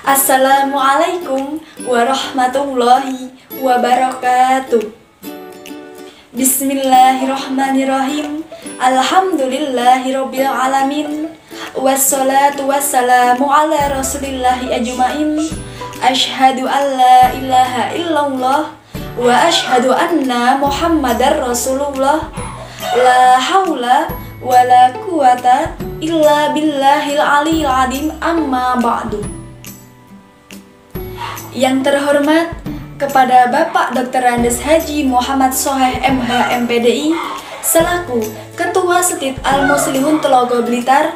Assalamualaikum warahmatullahi wabarakatuh. Bismillahirrahmanirrahim. Alhamdulillahirabbil alamin. Wassalatu wassalamu ala rasulillahi ajmain. Asyhadu an la ilaha illallah wa asyhadu anna Muhammadar Rasulullah. La haula wa la quwata illa billahil aliyil azim, amma ba'du. Yang terhormat kepada Bapak Dr. Andes Haji Muhammad Soheh MH MPDI selaku Ketua Setit Al-Muslihun Telogo Blitar.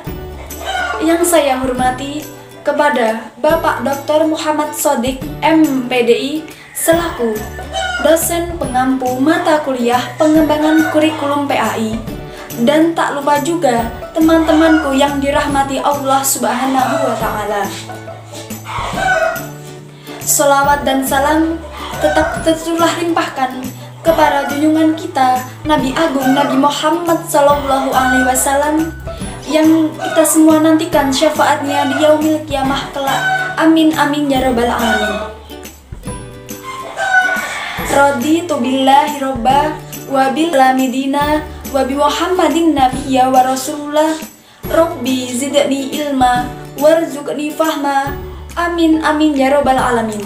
Yang saya hormati kepada Bapak Dr. Muhammad Sodik MPDI selaku dosen pengampu mata kuliah pengembangan kurikulum PAI. Dan tak lupa juga teman-temanku yang dirahmati Allah Subhanahu wa Ta'ala. Sholawat dan salam tetap tercurah limpahkan kepada junjungan kita Nabi Agung Nabi Muhammad Sallallahu Alaihi Wasallam yang kita semua nantikan syafaatnya di yaumil kiamah kelak. Amin amin ya rabbal alamin. Raditu billahi robba wa bil lamidina wa bi Muhammadin nabiyya wa rasulullah. Rabbi zidni ilma warzuqni fahma. Amin amin ya rabbal alamin.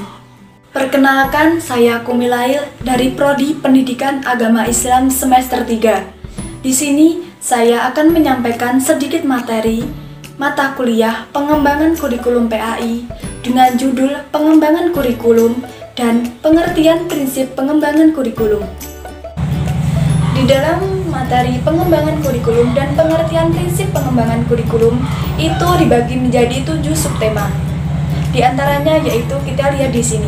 Perkenalkan, saya Kumilail dari Prodi Pendidikan Agama Islam semester 3. Di sini saya akan menyampaikan sedikit materi mata kuliah pengembangan kurikulum PAI dengan judul pengembangan kurikulum dan pengertian prinsip pengembangan kurikulum. Di dalam materi pengembangan kurikulum dan pengertian prinsip pengembangan kurikulum itu dibagi menjadi 7 subtema. Di antaranya yaitu kita lihat di sini.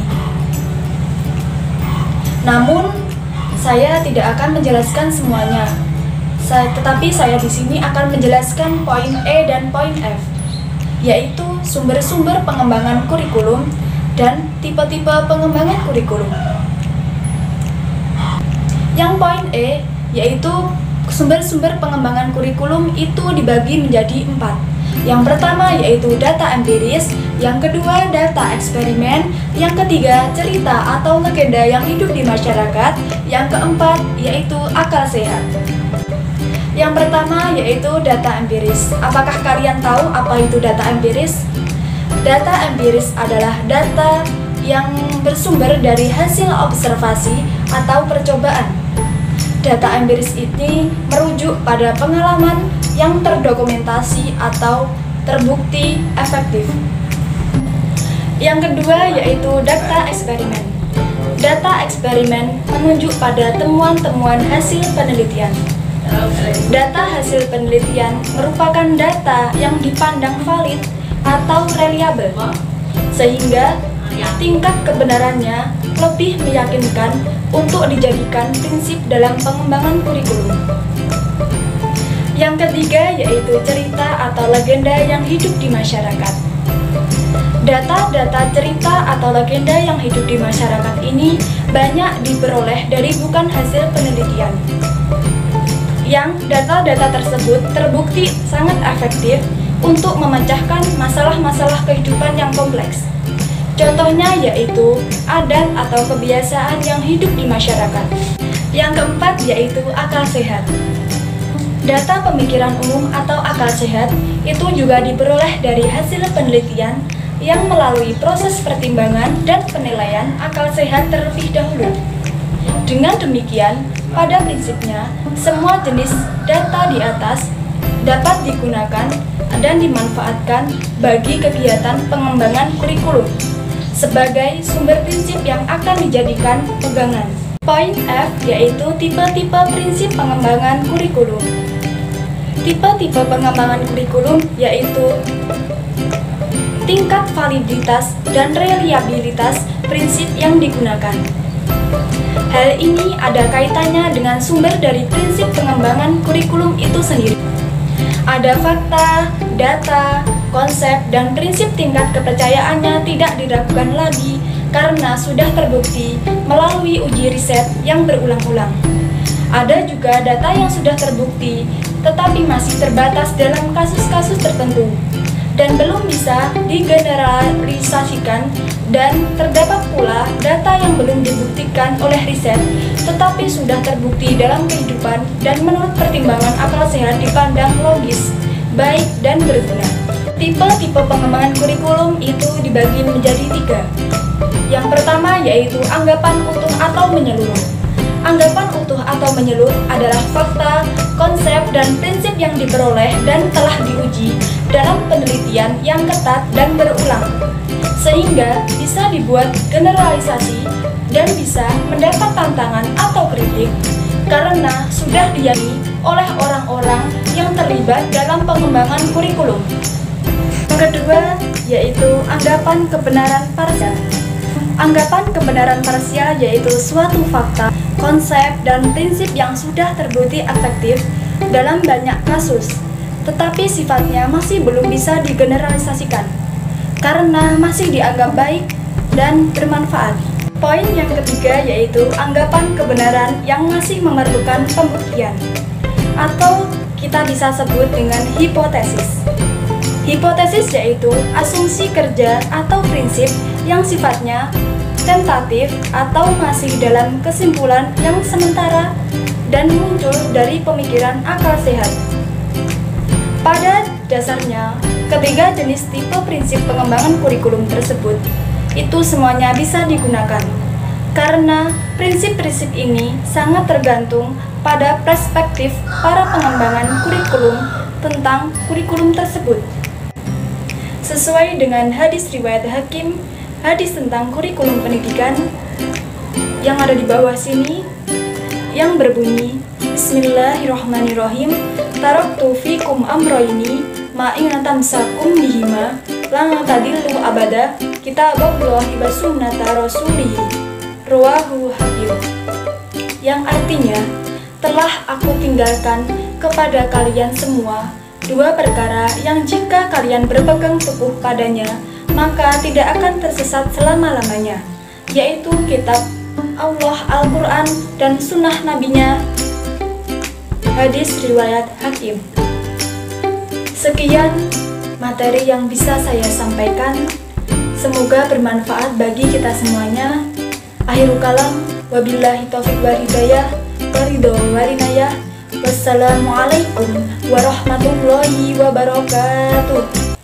Namun saya tidak akan menjelaskan semuanya. Tetapi saya di sini akan menjelaskan poin E dan poin F, yaitu sumber-sumber pengembangan kurikulum dan tipe-tipe pengembangan kurikulum. Yang poin E yaitu sumber-sumber pengembangan kurikulum itu dibagi menjadi 4. Yang pertama yaitu data empiris, yang kedua data eksperimen, yang ketiga cerita atau legenda yang hidup di masyarakat, yang keempat yaitu akal sehat. Yang pertama yaitu data empiris. Apakah kalian tahu apa itu data empiris? Data empiris adalah data yang bersumber dari hasil observasi atau percobaan. Data empiris ini merujuk pada pengalaman yang terdokumentasi atau terbukti efektif. Yang kedua yaitu data eksperimen. Data eksperimen menunjuk pada temuan-temuan hasil penelitian. Data hasil penelitian merupakan data yang dipandang valid atau reliable, sehingga tingkat kebenarannya lebih meyakinkan untuk dijadikan prinsip dalam pengembangan kurikulum. Yang ketiga yaitu cerita atau legenda yang hidup di masyarakat. Data-data cerita atau legenda yang hidup di masyarakat ini banyak diperoleh dari bukan hasil penelitian. Yang data-data tersebut terbukti sangat efektif untuk memecahkan masalah-masalah kehidupan yang kompleks. Contohnya yaitu adat atau kebiasaan yang hidup di masyarakat. Yang keempat yaitu akal sehat. Data pemikiran umum atau akal sehat itu juga diperoleh dari hasil penelitian yang melalui proses pertimbangan dan penilaian akal sehat terlebih dahulu. Dengan demikian, pada prinsipnya, semua jenis data di atas dapat digunakan dan dimanfaatkan bagi kegiatan pengembangan kurikulum sebagai sumber prinsip yang akan dijadikan pegangan. Poin F yaitu tipe-tipe prinsip pengembangan kurikulum. Tipe-tipe pengembangan kurikulum yaitu tingkat validitas dan reliabilitas prinsip yang digunakan. Hal ini ada kaitannya dengan sumber dari prinsip pengembangan kurikulum itu sendiri. Ada fakta, data, konsep, dan prinsip tingkat kepercayaannya tidak diragukan lagi karena sudah terbukti melalui uji riset yang berulang-ulang. Ada juga data yang sudah terbukti tetapi masih terbatas dalam kasus-kasus tertentu. dan belum bisa digeneralisasikan, dan terdapat pula data yang belum dibuktikan oleh riset tetapi sudah terbukti dalam kehidupan dan menurut pertimbangan akal sehat dipandang logis, baik, dan berguna. Tipe-tipe pengembangan kurikulum itu dibagi menjadi 3. Yang pertama yaitu anggapan utuh atau menyeluruh. Anggapan utuh atau menyeluruh adalah fakta, konsep, dan prinsip yang diperoleh dan telah diuji dalam penelitian yang ketat dan berulang, sehingga bisa dibuat generalisasi dan bisa mendapat tantangan atau kritik karena sudah diyakini oleh orang-orang yang terlibat dalam pengembangan kurikulum. Yang kedua yaitu anggapan kebenaran parsial. Anggapan kebenaran parsial yaitu suatu fakta, konsep, dan prinsip yang sudah terbukti efektif dalam banyak kasus, tetapi sifatnya masih belum bisa digeneralisasikan karena masih dianggap baik dan bermanfaat. Poin yang ketiga yaitu anggapan kebenaran yang masih memerlukan pembuktian, atau kita bisa sebut dengan hipotesis. Hipotesis yaitu asumsi kerja atau prinsip yang sifatnya tentatif atau masih dalam kesimpulan yang sementara dan muncul dari pemikiran akal sehat. Pada dasarnya, ketiga jenis tipe prinsip pengembangan kurikulum tersebut itu semuanya bisa digunakan karena prinsip-prinsip ini sangat tergantung pada perspektif para pengembangan kurikulum tentang kurikulum tersebut. Sesuai dengan hadis riwayat Hakim, hadis tentang kurikulum pendidikan yang ada di bawah sini, yang berbunyi, Bismillahirrahmanirrahim, taraktu fikum amroini ma in tamsakum bihima lan tadillu abada kitaballahi wa sunnata rasulih, rawahu Hakim. Yang artinya, telah aku tinggalkan kepada kalian semua 2 perkara yang jika kalian berpegang teguh padanya, maka tidak akan tersesat selama-lamanya, yaitu kitab Allah Al-Quran dan sunnah nabinya. Hadis riwayat Hakim. Sekian materi yang bisa saya sampaikan, semoga bermanfaat bagi kita semuanya. Akhirul kalam, wabillahi taufiq wal hidayah, waridho warinayah. Wassalamualaikum warahmatullahi wabarakatuh.